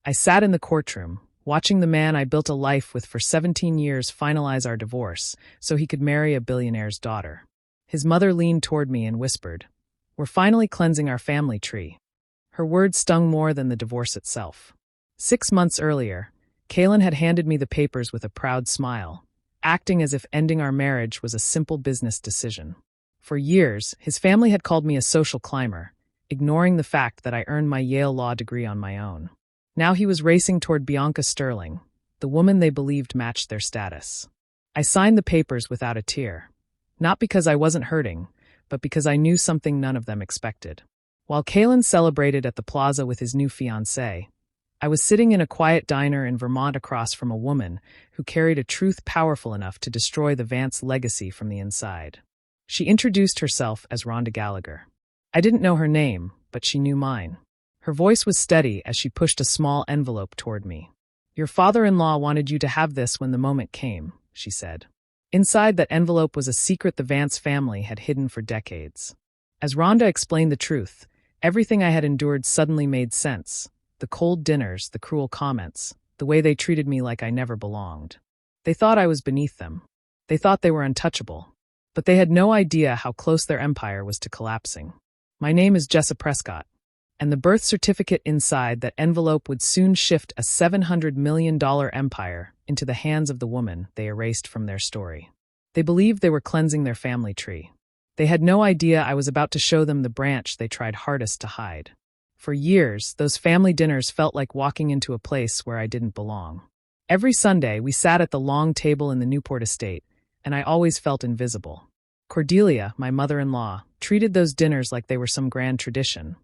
I sat in the courtroom, watching the man I built a life with for 17 years finalize our divorce so he could marry a billionaire's daughter. His mother leaned toward me and whispered, "We're finally cleansing our family tree." Her words stung more than the divorce itself. 6 months earlier, Kaylin had handed me the papers with a proud smile, acting as if ending our marriage was a simple business decision. For years, his family had called me a social climber, ignoring the fact that I earned my Yale law degree on my own. Now he was racing toward Bianca Sterling, the woman they believed matched their status. I signed the papers without a tear, not because I wasn't hurting, but because I knew something none of them expected. While Kaylin celebrated at the plaza with his new fiancée, I was sitting in a quiet diner in Vermont across from a woman who carried a truth powerful enough to destroy the Vance legacy from the inside. She introduced herself as Rhonda Gallagher. I didn't know her name, but she knew mine. Her voice was steady as she pushed a small envelope toward me. "Your father-in-law wanted you to have this when the moment came," she said. Inside that envelope was a secret the Vance family had hidden for decades. As Rhonda explained the truth, everything I had endured suddenly made sense. The cold dinners, the cruel comments, the way they treated me like I never belonged. They thought I was beneath them. They thought they were untouchable. But they had no idea how close their empire was to collapsing. My name is Jessa Prescott, and the birth certificate inside that envelope would soon shift a $700 million empire into the hands of the woman they erased from their story. They believed they were cleansing their family tree. They had no idea I was about to show them the branch they tried hardest to hide. For years, those family dinners felt like walking into a place where I didn't belong. Every Sunday, we sat at the long table in the Newport estate, and I always felt invisible. Cordelia, my mother-in-law, treated those dinners like they were some grand tradition.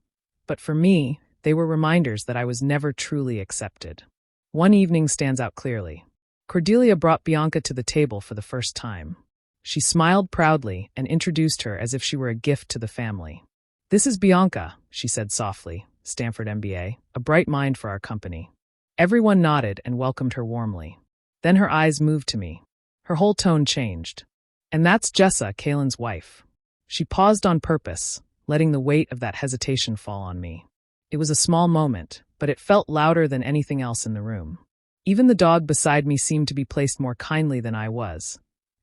But for me, they were reminders that I was never truly accepted. One evening stands out clearly. Cordelia brought Bianca to the table for the first time. She smiled proudly and introduced her as if she were a gift to the family. "This is Bianca," she said softly, Stanford MBA, "a bright mind for our company." Everyone nodded and welcomed her warmly. Then her eyes moved to me. Her whole tone changed. "And that's Jessa, Kaylin's wife." She paused on purpose, letting the weight of that hesitation fall on me. It was a small moment, but it felt louder than anything else in the room. Even the dog beside me seemed to be placed more kindly than I was,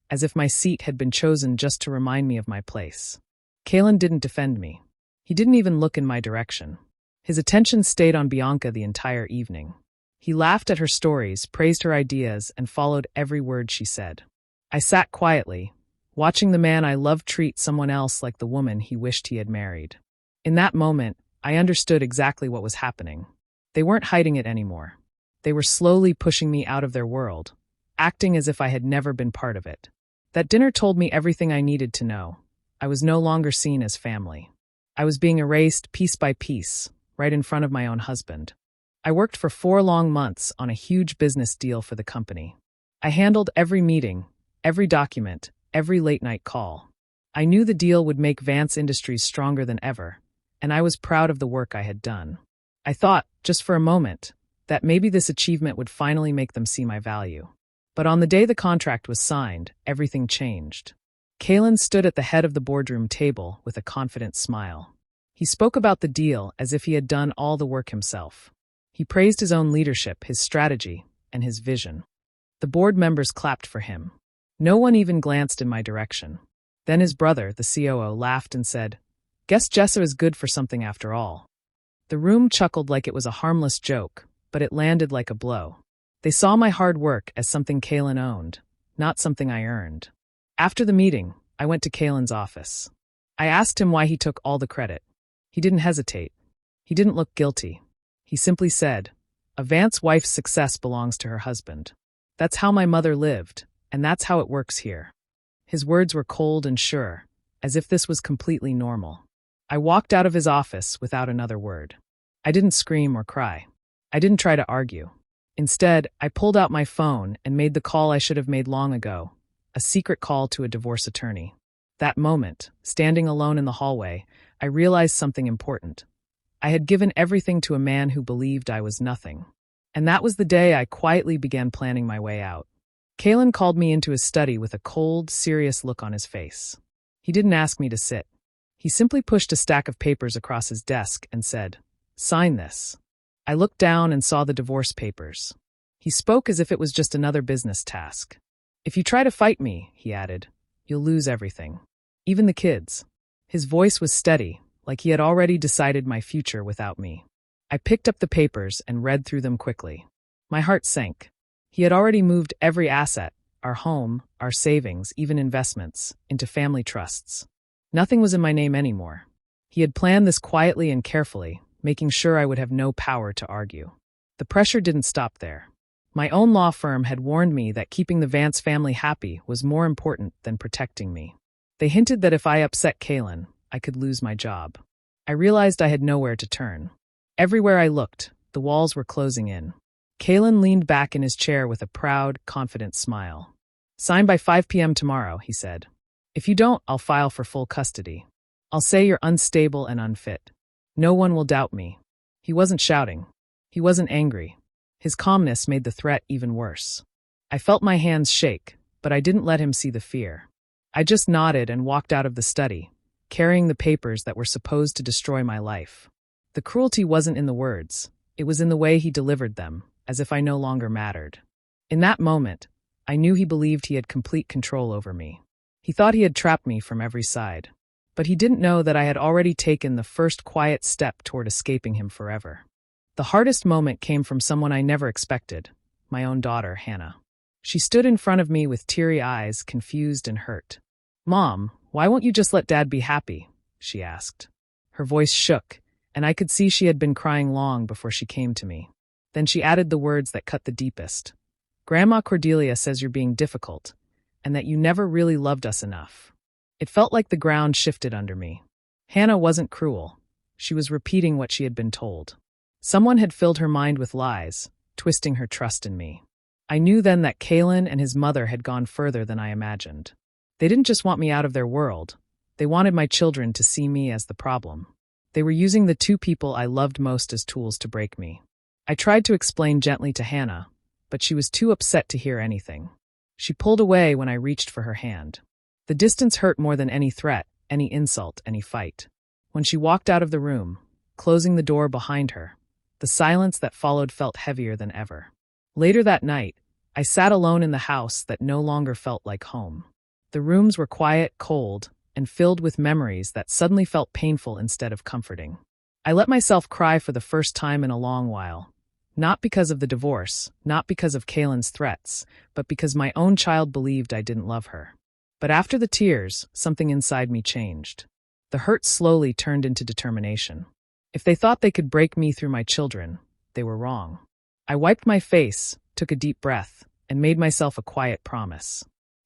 as if my seat had been chosen just to remind me of my place. Kaylin didn't defend me. He didn't even look in my direction. His attention stayed on Bianca the entire evening. He laughed at her stories, praised her ideas, and followed every word she said. I sat quietly, watching the man I loved treat someone else like the woman he wished he had married. In that moment, I understood exactly what was happening. They weren't hiding it anymore. They were slowly pushing me out of their world, acting as if I had never been part of it. That dinner told me everything I needed to know. I was no longer seen as family. I was being erased piece by piece, right in front of my own husband. I worked for 4 long months on a huge business deal for the company. I handled every meeting, every document, every late-night call. I knew the deal would make Vance Industries stronger than ever, and I was proud of the work I had done. I thought, just for a moment, that maybe this achievement would finally make them see my value. But on the day the contract was signed, everything changed. Kaylin stood at the head of the boardroom table with a confident smile. He spoke about the deal as if he had done all the work himself. He praised his own leadership, his strategy, and his vision. The board members clapped for him. No one even glanced in my direction. Then his brother, the COO, laughed and said, "Guess Jessa is good for something after all." The room chuckled like it was a harmless joke, but it landed like a blow. They saw my hard work as something Kaylin owned, not something I earned. After the meeting, I went to Kaylin's office. I asked him why he took all the credit. He didn't hesitate. He didn't look guilty. He simply said, "A Vance wife's success belongs to her husband. That's how my mother lived, and that's how it works here." His words were cold and sure, as if this was completely normal. I walked out of his office without another word. I didn't scream or cry. I didn't try to argue. Instead, I pulled out my phone and made the call I should have made long ago, a secret call to a divorce attorney. That moment, standing alone in the hallway, I realized something important. I had given everything to a man who believed I was nothing. And that was the day I quietly began planning my way out. Kaylin called me into his study with a cold, serious look on his face. He didn't ask me to sit. He simply pushed a stack of papers across his desk and said, "Sign this." I looked down and saw the divorce papers. He spoke as if it was just another business task. "If you try to fight me," he added, "you'll lose everything. Even the kids." His voice was steady, like he had already decided my future without me. I picked up the papers and read through them quickly. My heart sank. He had already moved every asset, our home, our savings, even investments, into family trusts. Nothing was in my name anymore. He had planned this quietly and carefully, making sure I would have no power to argue. The pressure didn't stop there. My own law firm had warned me that keeping the Vance family happy was more important than protecting me. They hinted that if I upset Kaylin, I could lose my job. I realized I had nowhere to turn. Everywhere I looked, the walls were closing in. Kaylin leaned back in his chair with a proud, confident smile. "Sign by 5 p.m. tomorrow," he said. "If you don't, I'll file for full custody. I'll say you're unstable and unfit. No one will doubt me." He wasn't shouting. He wasn't angry. His calmness made the threat even worse. I felt my hands shake, but I didn't let him see the fear. I just nodded and walked out of the study, carrying the papers that were supposed to destroy my life. The cruelty wasn't in the words. It was in the way he delivered them, as if I no longer mattered. In that moment, I knew he believed he had complete control over me. He thought he had trapped me from every side. But he didn't know that I had already taken the first quiet step toward escaping him forever. The hardest moment came from someone I never expected, my own daughter, Hannah. She stood in front of me with teary eyes, confused and hurt. "Mom, why won't you just let Dad be happy?" she asked. Her voice shook, and I could see she had been crying long before she came to me. Then she added the words that cut the deepest. "Grandma Cordelia says you're being difficult, and that you never really loved us enough." It felt like the ground shifted under me. Hannah wasn't cruel. She was repeating what she had been told. Someone had filled her mind with lies, twisting her trust in me. I knew then that Kaylin and his mother had gone further than I imagined. They didn't just want me out of their world. They wanted my children to see me as the problem. They were using the two people I loved most as tools to break me. I tried to explain gently to Hannah, but she was too upset to hear anything. She pulled away when I reached for her hand. The distance hurt more than any threat, any insult, any fight. When she walked out of the room, closing the door behind her, the silence that followed felt heavier than ever. Later that night, I sat alone in the house that no longer felt like home. The rooms were quiet, cold, and filled with memories that suddenly felt painful instead of comforting. I let myself cry for the first time in a long while. Not because of the divorce, not because of Kaylin's threats, but because my own child believed I didn't love her. But after the tears, something inside me changed. The hurt slowly turned into determination. If they thought they could break me through my children, they were wrong. I wiped my face, took a deep breath, and made myself a quiet promise.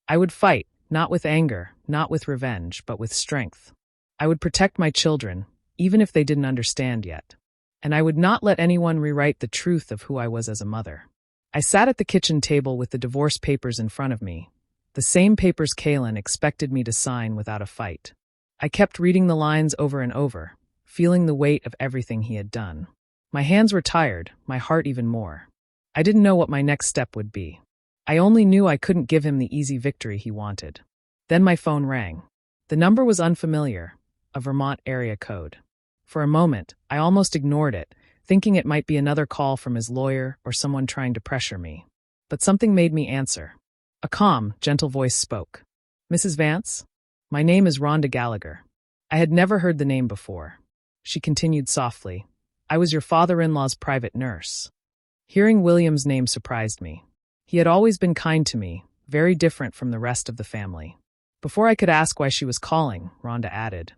I would fight, not with anger, not with revenge, but with strength. I would protect my children, even if they didn't understand yet. And I would not let anyone rewrite the truth of who I was as a mother. I sat at the kitchen table with the divorce papers in front of me, the same papers Kaylin expected me to sign without a fight. I kept reading the lines over and over, feeling the weight of everything he had done. My hands were tired, my heart even more. I didn't know what my next step would be. I only knew I couldn't give him the easy victory he wanted. Then my phone rang. The number was unfamiliar, a Vermont area code. For a moment, I almost ignored it, thinking it might be another call from his lawyer or someone trying to pressure me. But something made me answer. A calm, gentle voice spoke. "Mrs. Vance? My name is Rhonda Gallagher." I had never heard the name before. She continued softly. "I was your father-in-law's private nurse." Hearing William's name surprised me. He had always been kind to me, very different from the rest of the family. Before I could ask why she was calling, Rhonda added,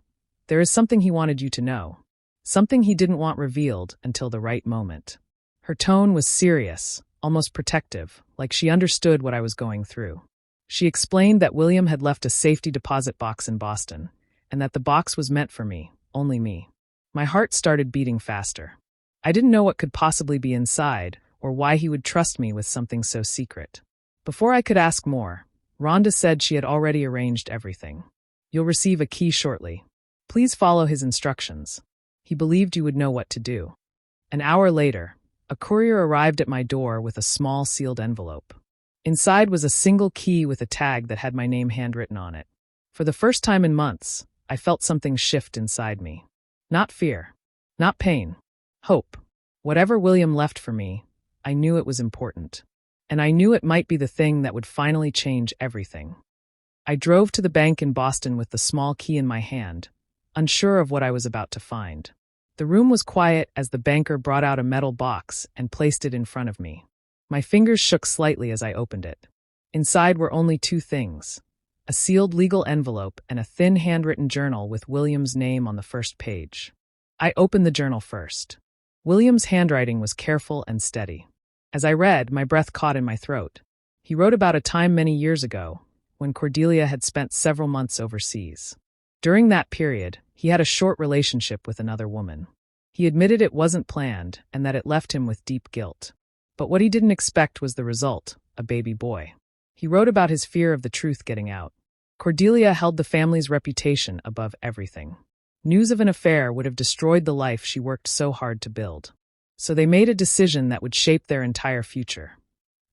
"There is something he wanted you to know. Something he didn't want revealed until the right moment." Her tone was serious, almost protective, like she understood what I was going through. She explained that William had left a safety deposit box in Boston, and that the box was meant for me, only me. My heart started beating faster. I didn't know what could possibly be inside, or why he would trust me with something so secret. Before I could ask more, Rhonda said she had already arranged everything. "You'll receive a key shortly. Please follow his instructions. He believed you would know what to do." An hour later, a courier arrived at my door with a small sealed envelope. Inside was a single key with a tag that had my name handwritten on it. For the first time in months, I felt something shift inside me. Not fear. Not pain. Hope. Whatever William left for me, I knew it was important. And I knew it might be the thing that would finally change everything. I drove to the bank in Boston with the small key in my hand, unsure of what I was about to find. The room was quiet as the banker brought out a metal box and placed it in front of me. My fingers shook slightly as I opened it. Inside were only two things: a sealed legal envelope and a thin handwritten journal with William's name on the first page. I opened the journal first. William's handwriting was careful and steady. As I read, my breath caught in my throat. He wrote about a time many years ago, when Cordelia had spent several months overseas. During that period, he had a short relationship with another woman. He admitted it wasn't planned and that it left him with deep guilt. But what he didn't expect was the result: a baby boy. He wrote about his fear of the truth getting out. Cordelia held the family's reputation above everything. News of an affair would have destroyed the life she worked so hard to build. So they made a decision that would shape their entire future.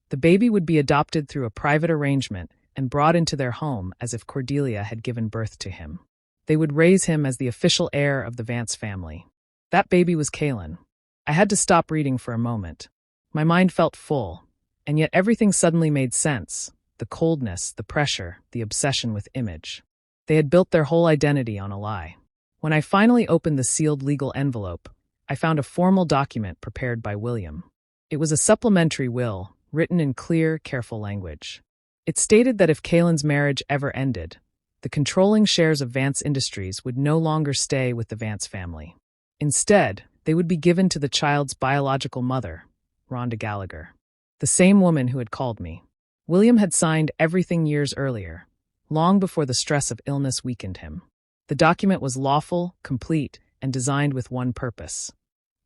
The baby would be adopted through a private arrangement and brought into their home as if Cordelia had given birth to him. They would raise him as the official heir of the Vance family. That baby was Kaylin. I had to stop reading for a moment. My mind felt full, and yet everything suddenly made sense: the coldness, the pressure, the obsession with image. They had built their whole identity on a lie. When I finally opened the sealed legal envelope, I found a formal document prepared by William. It was a supplementary will, written in clear, careful language. It stated that if Kaylin's marriage ever ended, the controlling shares of Vance Industries would no longer stay with the Vance family. Instead, they would be given to the child's biological mother, Rhonda Gallagher, the same woman who had called me. William had signed everything years earlier, long before the stress of illness weakened him. The document was lawful, complete, and designed with one purpose: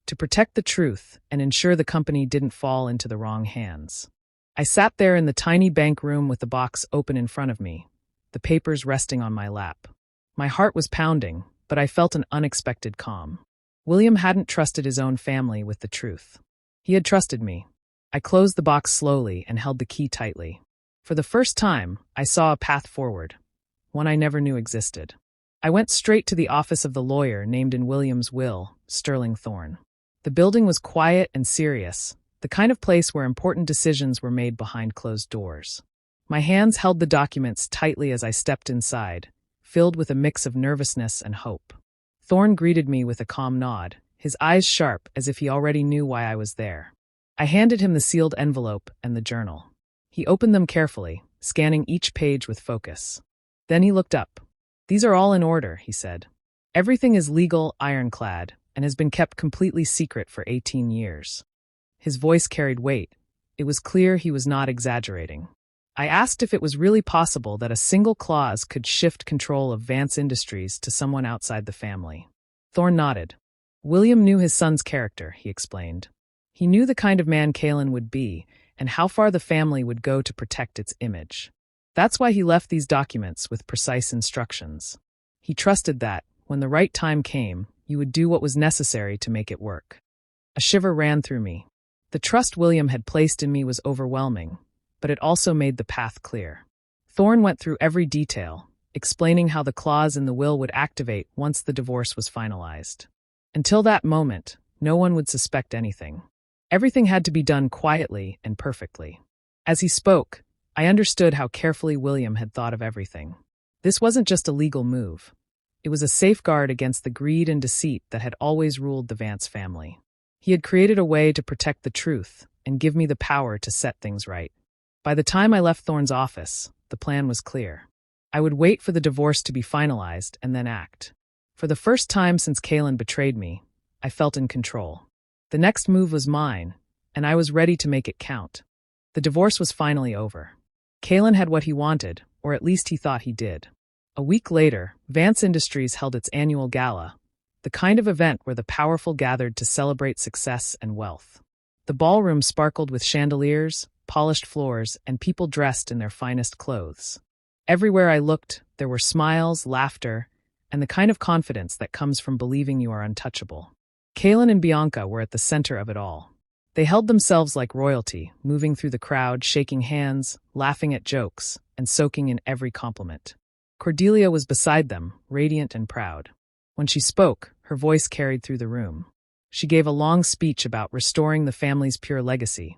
to protect the truth and ensure the company didn't fall into the wrong hands. I sat there in the tiny bank room with the box open in front of me, the papers resting on my lap. My heart was pounding, but I felt an unexpected calm. William hadn't trusted his own family with the truth. He had trusted me. I closed the box slowly and held the key tightly. For the first time, I saw a path forward, one I never knew existed. I went straight to the office of the lawyer named in William's will, Sterling Thorne. The building was quiet and serious, the kind of place where important decisions were made behind closed doors. My hands held the documents tightly as I stepped inside, filled with a mix of nervousness and hope. Thorne greeted me with a calm nod, his eyes sharp as if he already knew why I was there. I handed him the sealed envelope and the journal. He opened them carefully, scanning each page with focus. Then he looked up. "These are all in order," he said. "Everything is legal, ironclad, and has been kept completely secret for 18 years. His voice carried weight. It was clear he was not exaggerating. I asked if it was really possible that a single clause could shift control of Vance Industries to someone outside the family. Thorne nodded. William knew his son's character, he explained. He knew the kind of man Kaylin would be and how far the family would go to protect its image. That's why he left these documents with precise instructions. He trusted that, when the right time came, you would do what was necessary to make it work. A shiver ran through me. The trust William had placed in me was overwhelming, but it also made the path clear. Thorne went through every detail, explaining how the clause in the will would activate once the divorce was finalized. Until that moment, no one would suspect anything. Everything had to be done quietly and perfectly. As he spoke, I understood how carefully William had thought of everything. This wasn't just a legal move. It was a safeguard against the greed and deceit that had always ruled the Vance family. He had created a way to protect the truth and give me the power to set things right. By the time I left Thorne's office, the plan was clear. I would wait for the divorce to be finalized and then act. For the first time since Kaylin betrayed me, I felt in control. The next move was mine, and I was ready to make it count. The divorce was finally over. Kaylin had what he wanted, or at least he thought he did. A week later, Vance Industries held its annual gala, the kind of event where the powerful gathered to celebrate success and wealth. The ballroom sparkled with chandeliers, polished floors, and people dressed in their finest clothes. Everywhere I looked, there were smiles, laughter, and the kind of confidence that comes from believing you are untouchable. Kaylin and Bianca were at the center of it all. They held themselves like royalty, moving through the crowd, shaking hands, laughing at jokes, and soaking in every compliment. Cordelia was beside them, radiant and proud. When she spoke, her voice carried through the room. She gave a long speech about restoring the family's pure legacy,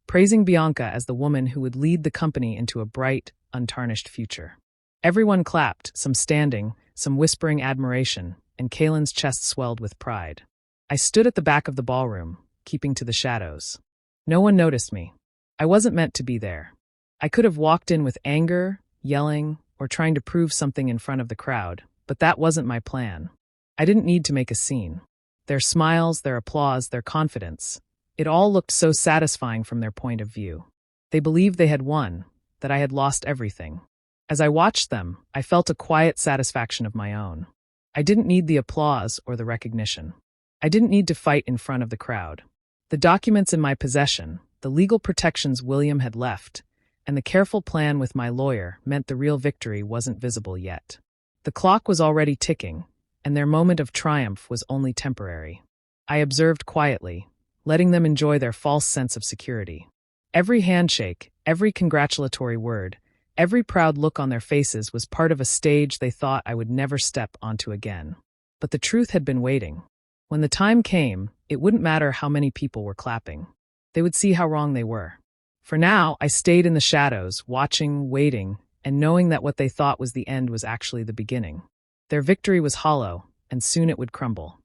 praising Bianca as the woman who would lead the company into a bright, untarnished future. Everyone clapped, some standing, some whispering admiration, and Kaylin's chest swelled with pride. I stood at the back of the ballroom, keeping to the shadows. No one noticed me. I wasn't meant to be there. I could have walked in with anger, yelling, or trying to prove something in front of the crowd, but that wasn't my plan. I didn't need to make a scene. Their smiles, their applause, their confidence, it all looked so satisfying from their point of view. They believed they had won, that I had lost everything. As I watched them, I felt a quiet satisfaction of my own. I didn't need the applause or the recognition. I didn't need to fight in front of the crowd. The documents in my possession, the legal protections William had left, and the careful plan with my lawyer meant the real victory wasn't visible yet. The clock was already ticking, and their moment of triumph was only temporary. I observed quietly, letting them enjoy their false sense of security. Every handshake, every congratulatory word, every proud look on their faces was part of a stage they thought I would never step onto again. But the truth had been waiting. When the time came, it wouldn't matter how many people were clapping. They would see how wrong they were. For now, I stayed in the shadows, watching, waiting, and knowing that what they thought was the end was actually the beginning. Their victory was hollow, and soon it would crumble.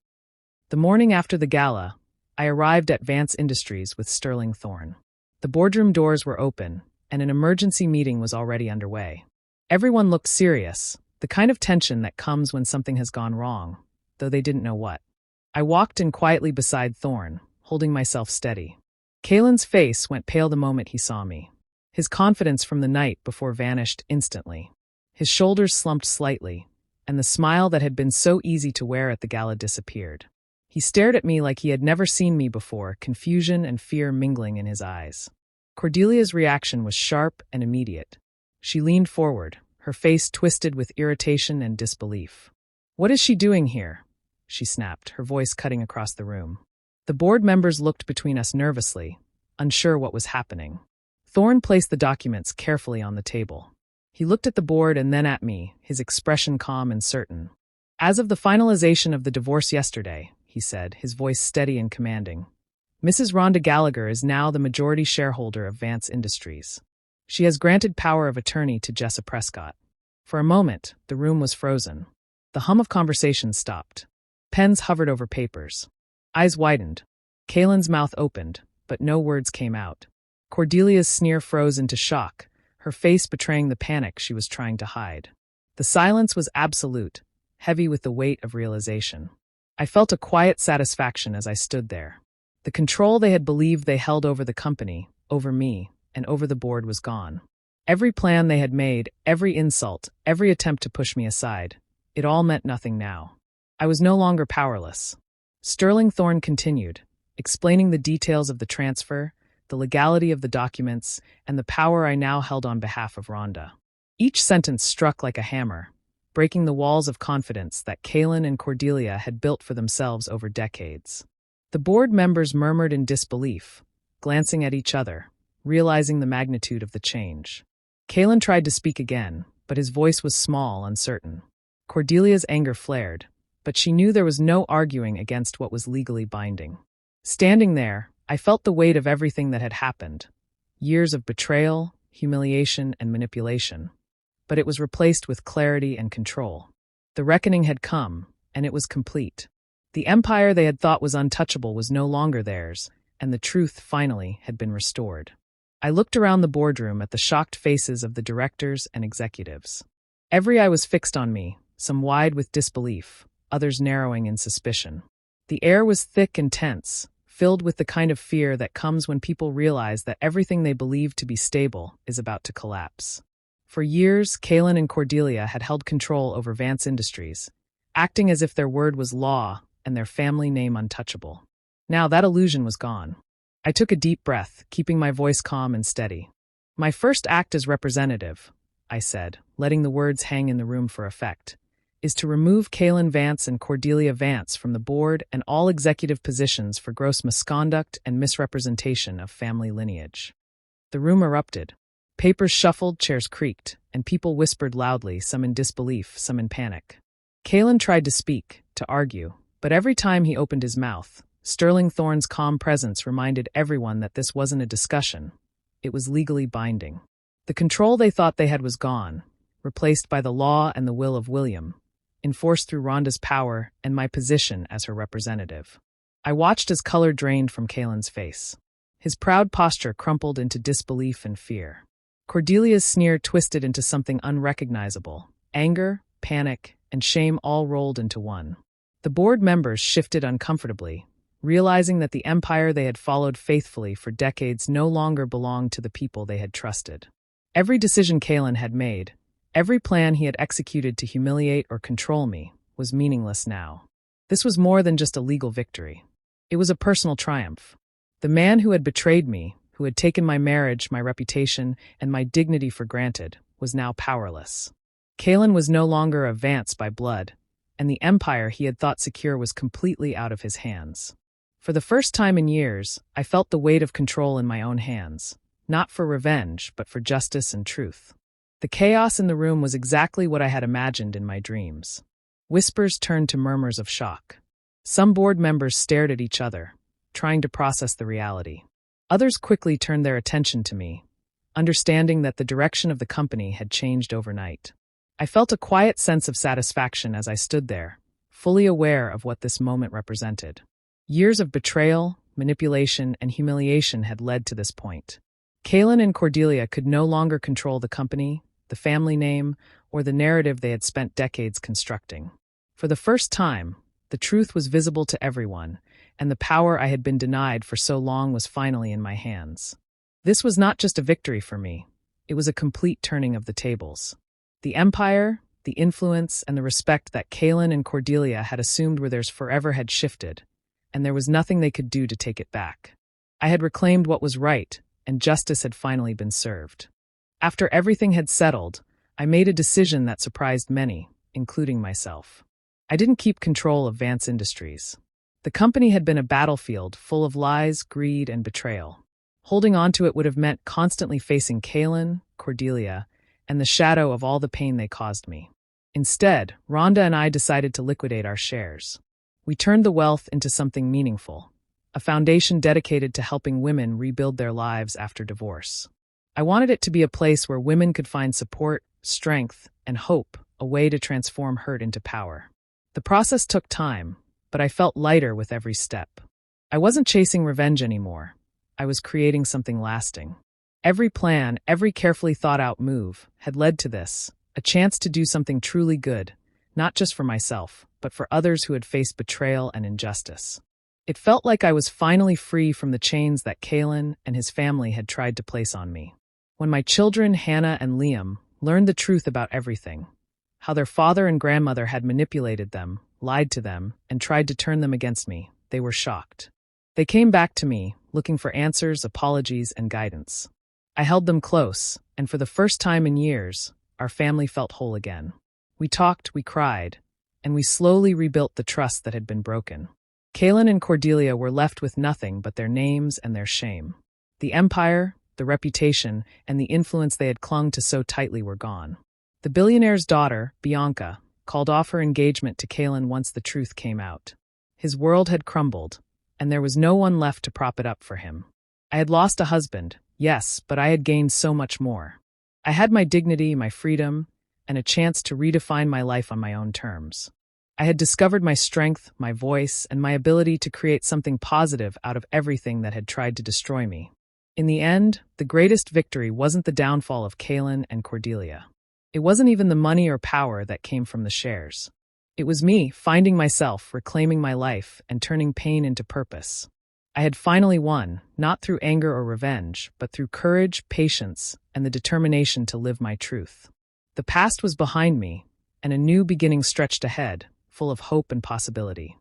The morning after the gala, I arrived at Vance Industries with Sterling Thorne. The boardroom doors were open, and an emergency meeting was already underway. Everyone looked serious, the kind of tension that comes when something has gone wrong, though they didn't know what. I walked in quietly beside Thorne, holding myself steady. Kaylin's face went pale the moment he saw me. His confidence from the night before vanished instantly. His shoulders slumped slightly, and the smile that had been so easy to wear at the gala disappeared. He stared at me like he had never seen me before, confusion and fear mingling in his eyes. Cordelia's reaction was sharp and immediate. She leaned forward, her face twisted with irritation and disbelief. "What is she doing here?" she snapped, her voice cutting across the room. The board members looked between us nervously, unsure what was happening. Thorne placed the documents carefully on the table. He looked at the board and then at me, his expression calm and certain. "As of the finalization of the divorce yesterday," he said, his voice steady and commanding, "Mrs. Rhonda Gallagher is now the majority shareholder of Vance Industries. She has granted power of attorney to Jessa Prescott." For a moment, the room was frozen. The hum of conversation stopped. Pens hovered over papers. Eyes widened. Kaylin's mouth opened, but no words came out. Cordelia's sneer froze into shock, her face betraying the panic she was trying to hide. The silence was absolute, heavy with the weight of realization. I felt a quiet satisfaction as I stood there. The control they had believed they held over the company, over me, and over the board was gone. Every plan they had made, every insult, every attempt to push me aside, it all meant nothing now. I was no longer powerless. Sterling Thorne continued, explaining the details of the transfer, the legality of the documents, and the power I now held on behalf of Rhonda. Each sentence struck like a hammer, breaking the walls of confidence that Kaylin and Cordelia had built for themselves over decades. The board members murmured in disbelief, glancing at each other, realizing the magnitude of the change. Kaylin tried to speak again, but his voice was small, uncertain. Cordelia's anger flared, but she knew there was no arguing against what was legally binding. Standing there, I felt the weight of everything that had happened. Years of betrayal, humiliation, and manipulation. But it was replaced with clarity and control. The reckoning had come, and it was complete. The empire they had thought was untouchable was no longer theirs, and the truth, finally, had been restored. I looked around the boardroom at the shocked faces of the directors and executives. Every eye was fixed on me, some wide with disbelief, others narrowing in suspicion. The air was thick and tense, filled with the kind of fear that comes when people realize that everything they believe to be stable is about to collapse. For years, Kaylin and Cordelia had held control over Vance Industries, acting as if their word was law and their family name untouchable. Now that illusion was gone. I took a deep breath, keeping my voice calm and steady. "My first act as representative," I said, letting the words hang in the room for effect, "is to remove Kaylin Vance and Cordelia Vance from the board and all executive positions for gross misconduct and misrepresentation of family lineage." The room erupted. Papers shuffled, chairs creaked, and people whispered loudly, some in disbelief, some in panic. Kaylin tried to speak, to argue, but every time he opened his mouth, Sterling Thorne's calm presence reminded everyone that this wasn't a discussion. It was legally binding. The control they thought they had was gone, replaced by the law and the will of William, enforced through Rhonda's power and my position as her representative. I watched as color drained from Kalen's face. His proud posture crumpled into disbelief and fear. Cordelia's sneer twisted into something unrecognizable. Anger, panic, and shame all rolled into one. The board members shifted uncomfortably, realizing that the empire they had followed faithfully for decades no longer belonged to the people they had trusted. Every decision Kalen had made, every plan he had executed to humiliate or control me, was meaningless now. This was more than just a legal victory. It was a personal triumph. The man who had betrayed me, who had taken my marriage, my reputation, and my dignity for granted, was now powerless. Kalen was no longer a Vance by blood, and the empire he had thought secure was completely out of his hands. For the first time in years, I felt the weight of control in my own hands, not for revenge, but for justice and truth. The chaos in the room was exactly what I had imagined in my dreams. Whispers turned to murmurs of shock. Some board members stared at each other, trying to process the reality. Others quickly turned their attention to me, understanding that the direction of the company had changed overnight. I felt a quiet sense of satisfaction as I stood there, fully aware of what this moment represented. Years of betrayal, manipulation, and humiliation had led to this point. Kalen and Cordelia could no longer control the company, the family name, or the narrative they had spent decades constructing. For the first time, the truth was visible to everyone, and the power I had been denied for so long was finally in my hands. This was not just a victory for me. It was a complete turning of the tables. The empire, the influence, and the respect that Kalen and Cordelia had assumed were theirs forever had shifted, and there was nothing they could do to take it back. I had reclaimed what was right, and justice had finally been served. After everything had settled, I made a decision that surprised many, including myself. I didn't keep control of Vance Industries. The company had been a battlefield full of lies, greed, and betrayal. Holding on to it would have meant constantly facing Kalen, Cordelia, and the shadow of all the pain they caused me. Instead, Rhonda and I decided to liquidate our shares. We turned the wealth into something meaningful, a foundation dedicated to helping women rebuild their lives after divorce. I wanted it to be a place where women could find support, strength, and hope, a way to transform hurt into power. The process took time, but I felt lighter with every step. I wasn't chasing revenge anymore. I was creating something lasting. Every plan, every carefully thought-out move had led to this, a chance to do something truly good, not just for myself, but for others who had faced betrayal and injustice. It felt like I was finally free from the chains that Kalen and his family had tried to place on me. When my children, Hannah and Liam, learned the truth about everything, how their father and grandmother had manipulated them, lied to them, and tried to turn them against me, they were shocked. They came back to me, looking for answers, apologies, and guidance. I held them close, and for the first time in years, our family felt whole again. We talked, we cried, and we slowly rebuilt the trust that had been broken. Kalen and Cordelia were left with nothing but their names and their shame. The empire, the reputation, and the influence they had clung to so tightly were gone. The billionaire's daughter, Bianca, called off her engagement to Kalen once the truth came out. His world had crumbled, and there was no one left to prop it up for him. I had lost a husband, yes, but I had gained so much more. I had my dignity, my freedom, and a chance to redefine my life on my own terms. I had discovered my strength, my voice, and my ability to create something positive out of everything that had tried to destroy me. In the end, the greatest victory wasn't the downfall of Kalen and Cordelia. It wasn't even the money or power that came from the shares. It was me finding myself, reclaiming my life, and turning pain into purpose. I had finally won, not through anger or revenge, but through courage, patience, and the determination to live my truth. The past was behind me, and a new beginning stretched ahead, full of hope and possibility.